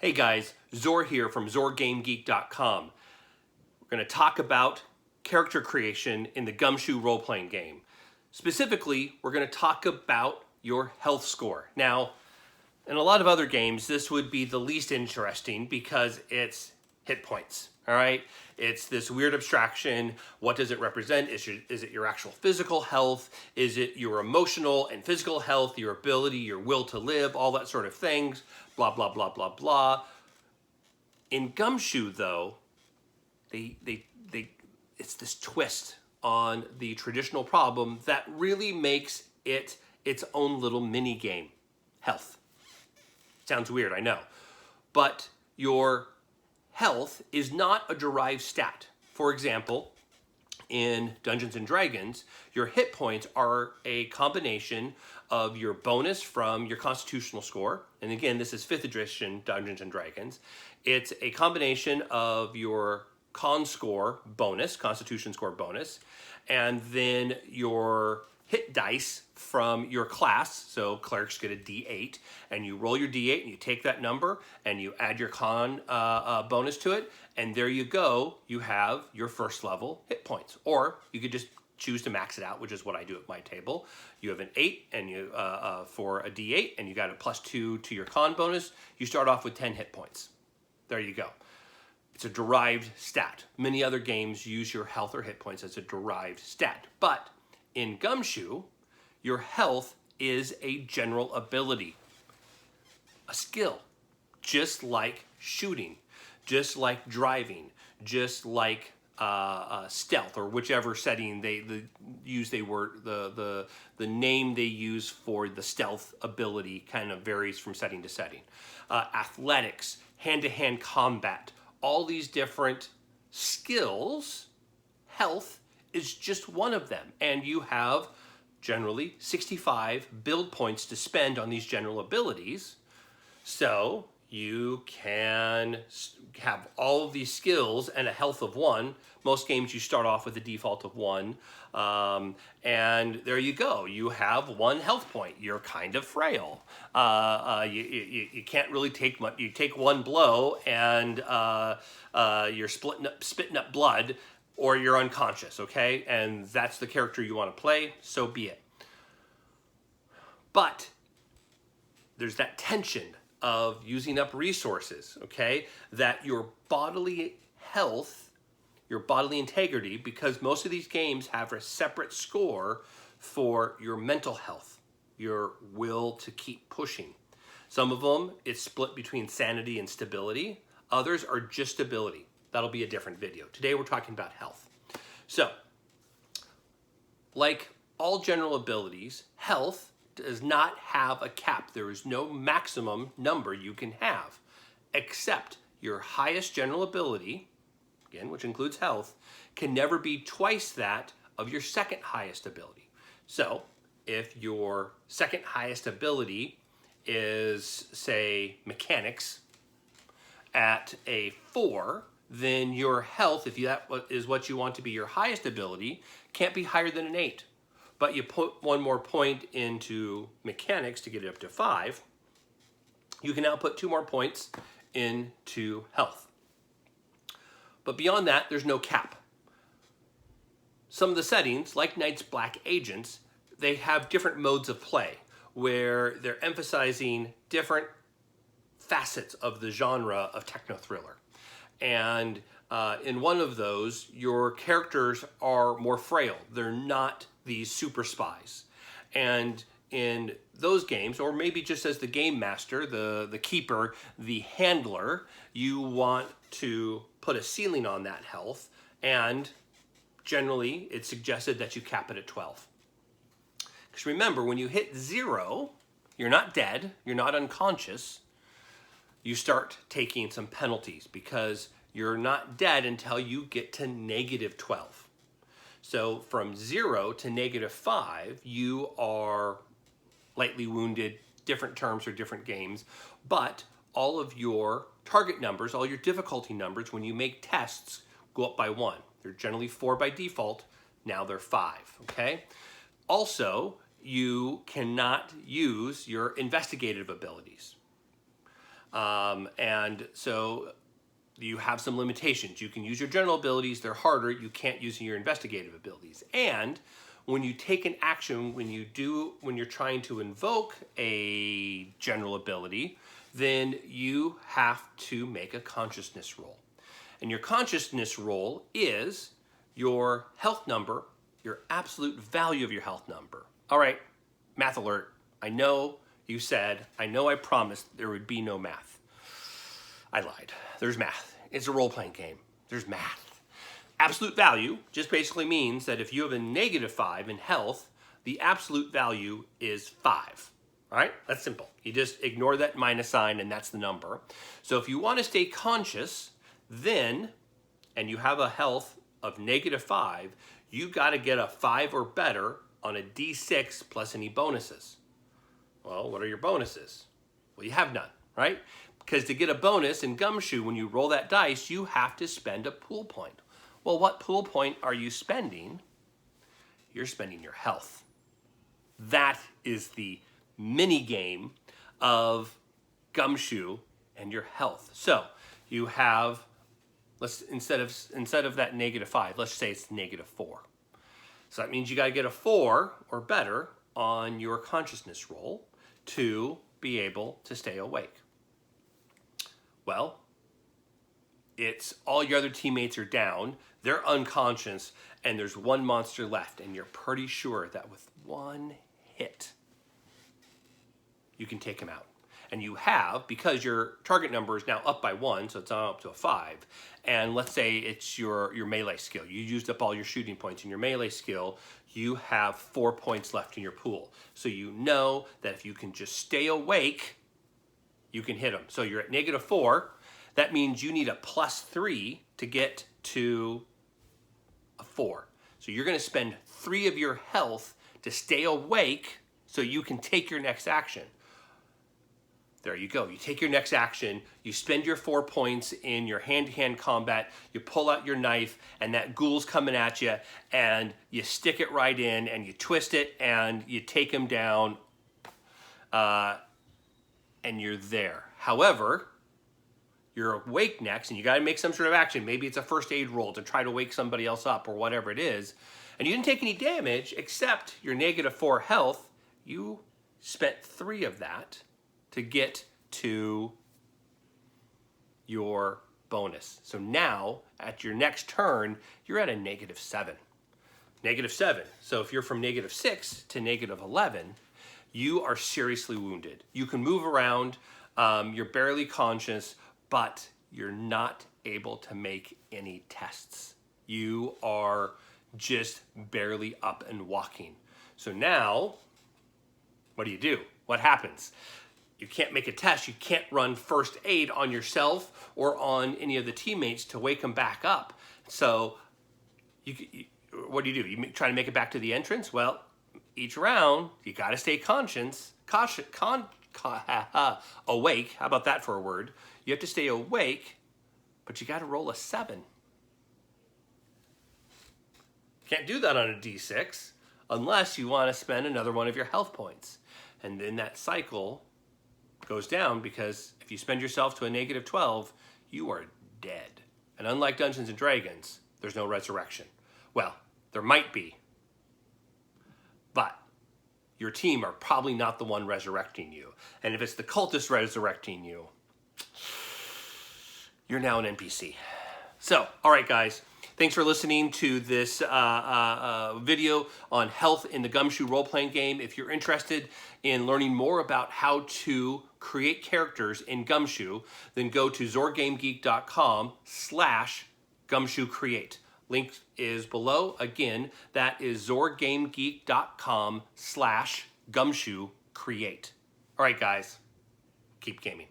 Hey guys, Zor here from ZorGameGeek.com. We're going to talk about character creation in the Gumshoe role-playing game. Specifically, we're going to talk about your health score. Now, in a lot of other games, this would be the least interesting because it's hit points, all right? It's this weird abstraction. What does it represent? Is it your actual physical health? Is it your emotional and physical health, your ability, your will to live, all that sort of things, blah, blah, blah, blah, blah. In Gumshoe, though, it's this twist on the traditional problem that really makes it its own little mini game. Health. Sounds weird, I know. But your health is not a derived stat. For example, in Dungeons and Dragons, your hit points are a combination of your bonus from your constitutional score. And again, this is 5th edition Dungeons and Dragons. It's a combination of your con score bonus, constitution score bonus, and then your hit dice from your class. So clerics get a D8, and you roll your D8 and you take that number and you add your con bonus to it, and there you go. You have your first level hit points. Or you could just choose to max it out, which is what I do at my table. You have an 8 and you for a D8, and you got a +2 to your con bonus. You start off with 10 hit points. There you go. It's a derived stat. Many other games use your health or hit points as a derived stat. But in Gumshoe, your health is a general ability, a skill, just like shooting, just like driving, just like stealth, or whichever setting the name they use for the stealth ability kind of varies from setting to setting. Athletics, hand-to-hand combat, all these different skills, health is just one of them. And you have generally 65 build points to spend on these general abilities. So you can have all of these skills and a health of 1. Most games you start off with a default of 1. And there you go. You have 1 health point. You're kind of frail. You can't really take much. You take 1 blow and you're spitting up blood, or you're unconscious, okay? And that's the character you want to play, so be it. But there's that tension of using up resources, okay? That your bodily health, your bodily integrity, because most of these games have a separate score for your mental health, your will to keep pushing. Some of them, it's split between sanity and stability. Others are just stability. That'll be a different video. Today we're talking about health. So, like all general abilities, health does not have a cap. There is no maximum number you can have, except your highest general ability, again, which includes health, can never be twice that of your second highest ability. So, if your second highest ability is, say, mechanics at a 4, then your health, if that is what you want to be your highest ability, can't be higher than an 8. But you put 1 more point into mechanics to get it up to 5, you can now put 2 more points into health. But beyond that, there's no cap. Some of the settings, like Night's Black Agents, they have different modes of play where they're emphasizing different facets of the genre of techno-thriller. And in one of those, your characters are more frail. They're not these super spies. And in those games, or maybe just as the game master, the keeper, the handler, you want to put a ceiling on that health, and generally it's suggested that you cap it at 12. Because remember, when you hit 0, you're not dead, you're not unconscious, you start taking some penalties because you're not dead until you get to -12. So from 0 to -5, you are lightly wounded, different terms for different games, but all of your target numbers, all your difficulty numbers, when you make tests, go up by 1. They're generally 4 by default, now they're 5, okay? Also, you cannot use your investigative abilities. And so you have some limitations. You can use your general abilities, they're harder. You can't use your investigative abilities. And when you take an action, when you're trying to invoke a general ability, then you have to make a consciousness roll. And your consciousness roll is your health number, your absolute value of your health number. All right, math alert. I know you said, I know I promised there would be no math. I lied. There's math. It's a role-playing game. There's math. Absolute value just basically means that if you have a -5 in health, the absolute value is 5. All right? That's simple. You just ignore that minus sign and that's the number. So if you want to stay conscious, then, and you have a health of -5, you got to get a 5 or better on a D6 plus any bonuses. Well, what are your bonuses? Well, you have none, right? Because to get a bonus in Gumshoe, when you roll that dice, you have to spend a pool point. Well, what pool point are you spending? You're spending your health. That is the mini game of Gumshoe and your health. So you have, instead of that -5, let's say it's -4. So that means you got to get a 4 or better on your consciousness roll to be able to stay awake. Well, it's all your other teammates are down, they're unconscious, and there's one monster left, and you're pretty sure that with one hit, you can take him out. And you have, because your target number is now up by 1, so it's up to a 5, and let's say it's your melee skill. You used up all your shooting points in your melee skill, you have 4 points left in your pool. So you know that if you can just stay awake, you can hit them. So you're at -4. That means you need a +3 to get to a 4. So you're going to spend 3 of your health to stay awake so you can take your next action. There you go. You take your next action, you spend your 4 points in your hand-to-hand combat, you pull out your knife, and that ghoul's coming at you, and you stick it right in, and you twist it, and you take him down, and you're there. However, you're awake next, and you got to make some sort of action. Maybe it's a first aid roll to try to wake somebody else up, or whatever it is, and you didn't take any damage except your -4 health. You spent 3 of that to get to your bonus. So now, at your next turn, you're at a -7. -7. So if you're from -6 to -11, you are seriously wounded. You can move around, you're barely conscious, but you're not able to make any tests. You are just barely up and walking. So now, what do? What happens? You can't make a test. You can't run first aid on yourself or on any of the teammates to wake them back up. So what do? You try to make it back to the entrance? Well, each round, you got to stay awake. How about that for a word? You have to stay awake, but you got to roll a 7. Can't do that on a D6 unless you want to spend another one of your health points. And then that cycle goes down, because if you spend yourself to a -12, you are dead. And unlike Dungeons and Dragons, there's no resurrection. Well, there might be, but your team are probably not the one resurrecting you. And if it's the cultist resurrecting you, you're now an NPC. So, all right, guys. Thanks for listening to this video on health in the Gumshoe role-playing game. If you're interested in learning more about how to create characters in Gumshoe, then go to zorgamegeek.com/GumshoeCreate. Link is below. Again, that is zorgamegeek.com/GumshoeCreate. All right, guys, keep gaming.